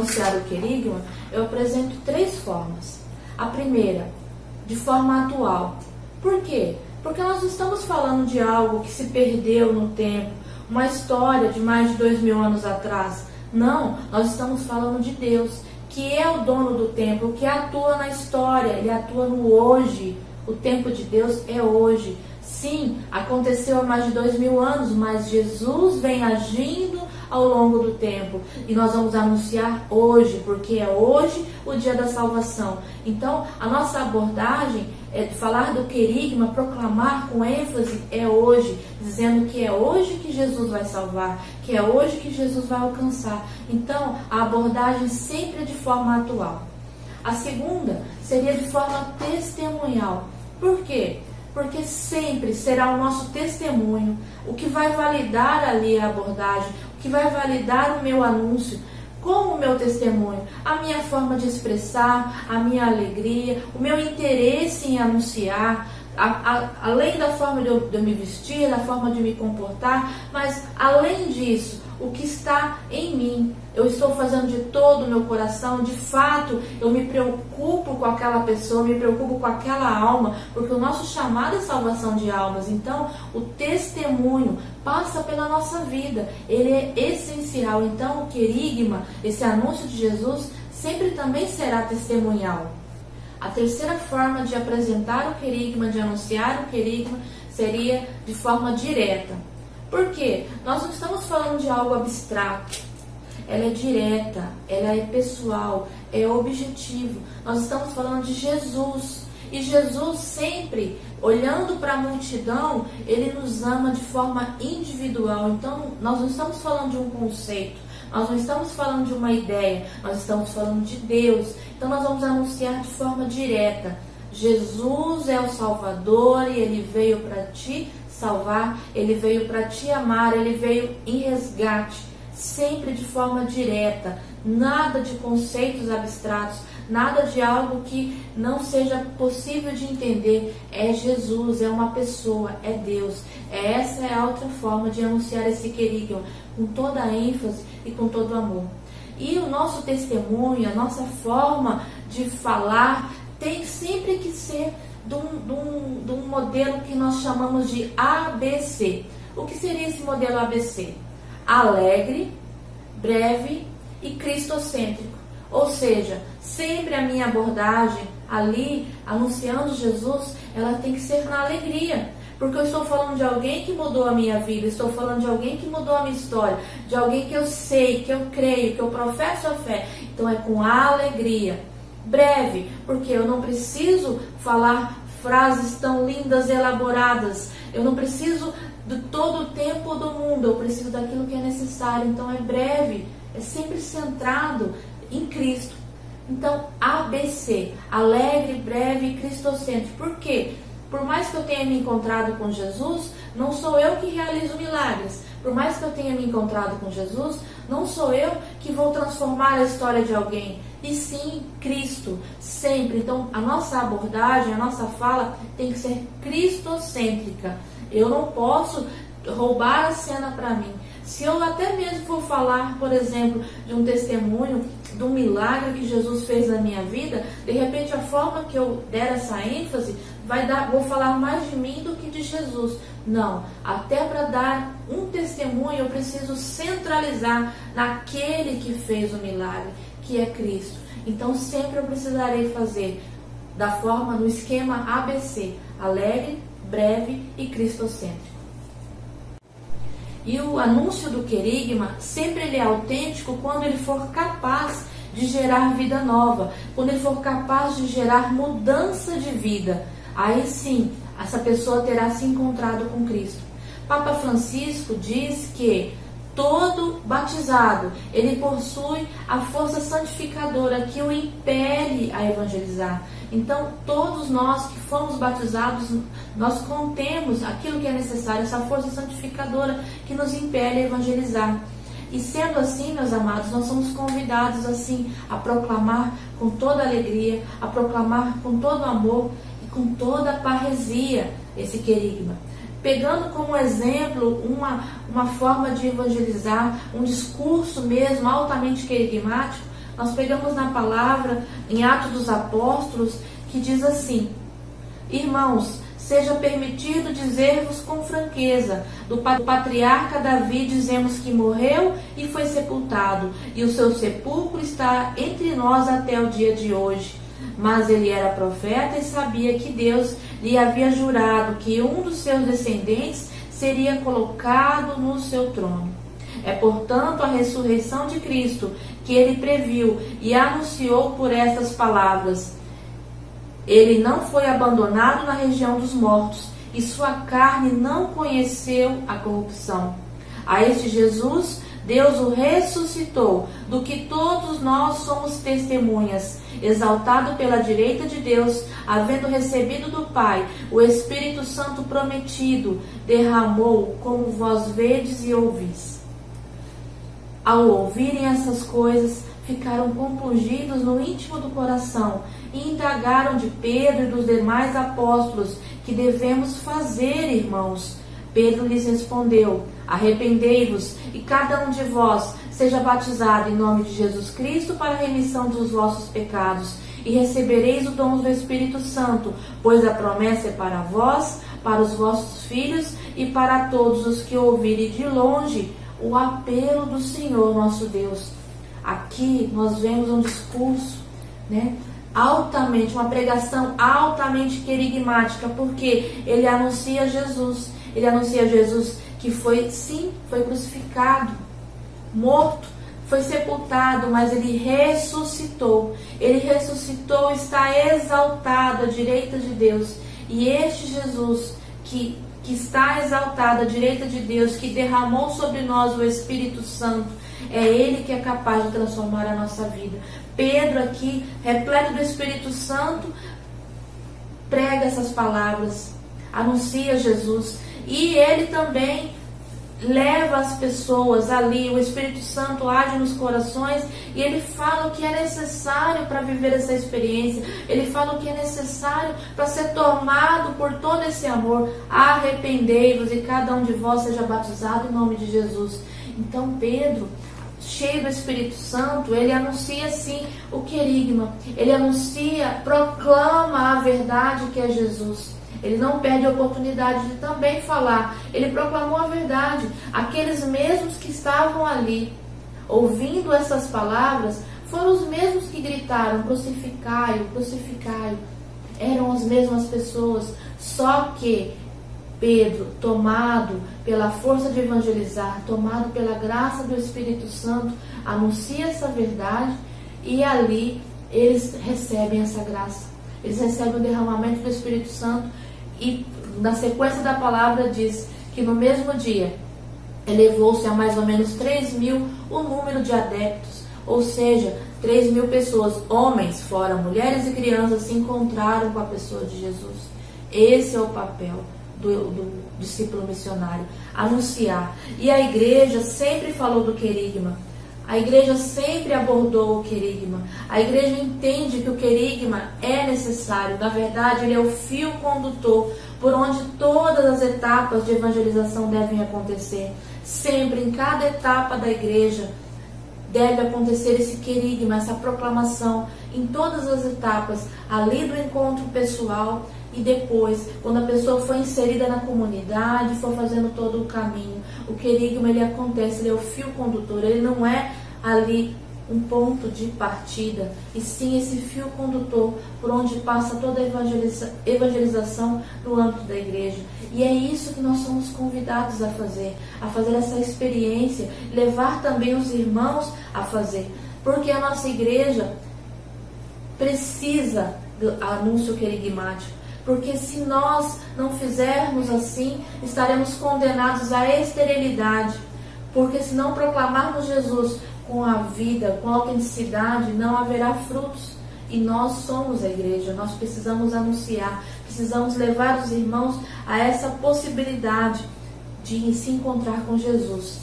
anunciar o querigma, eu apresento 3 formas. A primeira, de forma atual. Por quê? Porque nós não estamos falando de algo que se perdeu no tempo, uma história de mais de 2000 anos atrás. Não, nós estamos falando de Deus, que é o dono do tempo, que atua na história, Ele atua no hoje. O tempo de Deus é hoje. Sim, aconteceu há mais de 2000 anos, mas Jesus vem agindo ao longo do tempo. E nós vamos anunciar hoje, porque é hoje o dia da salvação. Então, a nossa abordagem é de falar do querigma, proclamar com ênfase, é hoje, dizendo que é hoje que Jesus vai salvar, que é hoje que Jesus vai alcançar. Então, a abordagem sempre é de forma atual. A segunda seria de forma testemunhal. Por quê? Porque sempre será o nosso testemunho o que vai validar ali a abordagem, o que vai validar o meu anúncio. Como o meu testemunho, a minha forma de expressar, a minha alegria, o meu interesse em anunciar, além da forma de eu me vestir, da forma de me comportar, mas além disso, o que está em mim. Eu estou fazendo de todo o meu coração, de fato, eu me preocupo com aquela pessoa, me preocupo com aquela alma, porque o nosso chamado é salvação de almas. Então, o testemunho passa pela nossa vida, ele é essencial. Então, o querigma, esse anúncio de Jesus, sempre também será testemunhal. A terceira forma de apresentar o querigma, de anunciar o querigma, seria de forma direta. Por quê? Nós não estamos falando de algo abstrato. Ela é direta, ela é pessoal, é objetivo. Nós estamos falando de Jesus. E Jesus sempre, olhando para a multidão, Ele nos ama de forma individual. Então, nós não estamos falando de um conceito, nós não estamos falando de uma ideia, nós estamos falando de Deus. Então, nós vamos anunciar de forma direta. Jesus é o Salvador e Ele veio para te salvar, Ele veio para te amar, Ele veio em resgate. Sempre de forma direta, nada de conceitos abstratos, nada de algo que não seja possível de entender. É Jesus, é uma pessoa, é Deus. Essa é a outra forma de anunciar esse querigma, com toda a ênfase e com todo o amor. E o nosso testemunho, a nossa forma de falar, tem sempre que ser de um modelo que nós chamamos de ABC. O que seria esse modelo ABC? Alegre, breve e cristocêntrico. Ou seja, sempre a minha abordagem ali, anunciando Jesus, ela tem que ser na alegria. Porque eu estou falando de alguém que mudou a minha vida, estou falando de alguém que mudou a minha história, de alguém que eu sei, que eu creio, que eu professo a fé. Então é com alegria. Breve, porque eu não preciso falar frases tão lindas e elaboradas. Eu não preciso de todo o tempo do mundo, eu preciso daquilo que é necessário. Então é breve, é sempre centrado em Cristo. Então ABC, alegre, breve e cristocêntrico. Por quê? Por mais que eu tenha me encontrado com Jesus, não sou eu que realizo milagres. Por mais que eu tenha me encontrado com Jesus, não sou eu que vou transformar a história de alguém, e sim Cristo, sempre. Então a nossa abordagem, a nossa fala tem que ser cristocêntrica. Eu não posso roubar a cena para mim. Se eu até mesmo for falar, por exemplo, de um testemunho, de um milagre que Jesus fez na minha vida, de repente a forma que eu der essa ênfase, vou falar mais de mim do que de Jesus. Não, até para dar um testemunho eu preciso centralizar naquele que fez o milagre, que é Cristo. Então sempre eu precisarei fazer da forma, no esquema ABC, alegre, breve e cristocêntrico. E o anúncio do querigma, sempre ele é autêntico quando ele for capaz de gerar vida nova, quando ele for capaz de gerar mudança de vida. Aí sim, essa pessoa terá se encontrado com Cristo. Papa Francisco diz que todo batizado, ele possui a força santificadora que o impele a evangelizar. Então, todos nós que fomos batizados, nós contemos aquilo que é necessário, essa força santificadora que nos impele a evangelizar. E sendo assim, meus amados, nós somos convidados assim a proclamar com toda alegria, a proclamar com todo amor e com toda parresia esse querigma. Pegando como exemplo uma forma de evangelizar, um discurso mesmo altamente querigmático, Nós pegamos na palavra, em Atos dos Apóstolos, que diz assim: irmãos, seja permitido dizer-vos com franqueza, do patriarca Davi dizemos que morreu e foi sepultado, e o seu sepulcro está entre nós até o dia de hoje. Mas ele era profeta e sabia que Deus lhe havia jurado que um dos seus descendentes seria colocado no seu trono. É, portanto, a ressurreição de Cristo que ele previu e anunciou por estas palavras: ele não foi abandonado na região dos mortos, e sua carne não conheceu a corrupção. A este Jesus, Deus o ressuscitou, do que todos nós somos testemunhas, exaltado pela direita de Deus, havendo recebido do Pai o Espírito Santo prometido, derramou, como vós vedes e ouvis. Ao ouvirem essas coisas, ficaram compungidos no íntimo do coração e indagaram de Pedro e dos demais apóstolos: que devemos fazer, irmãos? Pedro lhes respondeu: arrependei-vos e cada um de vós seja batizado em nome de Jesus Cristo para a remissão dos vossos pecados, e recebereis o dom do Espírito Santo, pois a promessa é para vós, para os vossos filhos e para todos os que ouvirem de longe o apelo do Senhor nosso Deus. Aqui nós vemos um discurso, altamente, uma pregação altamente querigmática, porque ele anuncia Jesus. Ele anuncia Jesus que foi crucificado, morto, foi sepultado, mas ele ressuscitou. Ele ressuscitou, está exaltado à direita de Deus. E este Jesus que está exaltado à direita de Deus, que derramou sobre nós o Espírito Santo, é ele que é capaz de transformar a nossa vida. Pedro aqui, repleto do Espírito Santo, prega essas palavras, anuncia Jesus, e ele também leva as pessoas ali. O Espírito Santo age nos corações e ele fala o que é necessário para viver essa experiência. Ele fala o que é necessário para ser tomado por todo esse amor. Arrependei-vos e cada um de vós seja batizado em nome de Jesus. Então Pedro, cheio do Espírito Santo, ele anuncia sim o querigma. Ele anuncia, proclama a verdade que é Jesus. Ele não perde a oportunidade de também falar. Ele proclamou a verdade. Aqueles mesmos que estavam ali, ouvindo essas palavras, foram os mesmos que gritaram: crucificai-o, crucificai-o. Eram as mesmas pessoas, só que Pedro, tomado pela força de evangelizar, tomado pela graça do Espírito Santo, anuncia essa verdade, e ali eles recebem essa graça. Eles recebem o derramamento do Espírito Santo. E na sequência da palavra diz que no mesmo dia elevou-se a mais ou menos 3.000 o número de adeptos, ou seja, 3.000 pessoas, homens fora mulheres e crianças, se encontraram com a pessoa de Jesus. Esse é o papel do discípulo missionário, anunciar. E a igreja sempre falou do querigma. A igreja sempre abordou o querigma. A igreja entende que o querigma é necessário. Na verdade, ele é o fio condutor por onde todas as etapas de evangelização devem acontecer. Sempre, em cada etapa da igreja, deve acontecer esse querigma, essa proclamação, em todas as etapas, ali do encontro pessoal e depois, quando a pessoa foi inserida na comunidade, for fazendo todo o caminho. O querigma, ele acontece, ele é o fio condutor, ele não é ali um ponto de partida, e sim esse fio condutor por onde passa toda a evangelização no âmbito da igreja. E é isso que nós somos convidados a fazer essa experiência, levar também os irmãos a fazer, porque a nossa igreja precisa do anúncio querigmático. Porque se nós não fizermos assim, estaremos condenados à esterilidade. Porque se não proclamarmos Jesus com a vida, com a autenticidade, não haverá frutos. E nós somos a igreja, nós precisamos anunciar, precisamos levar os irmãos a essa possibilidade de se encontrar com Jesus.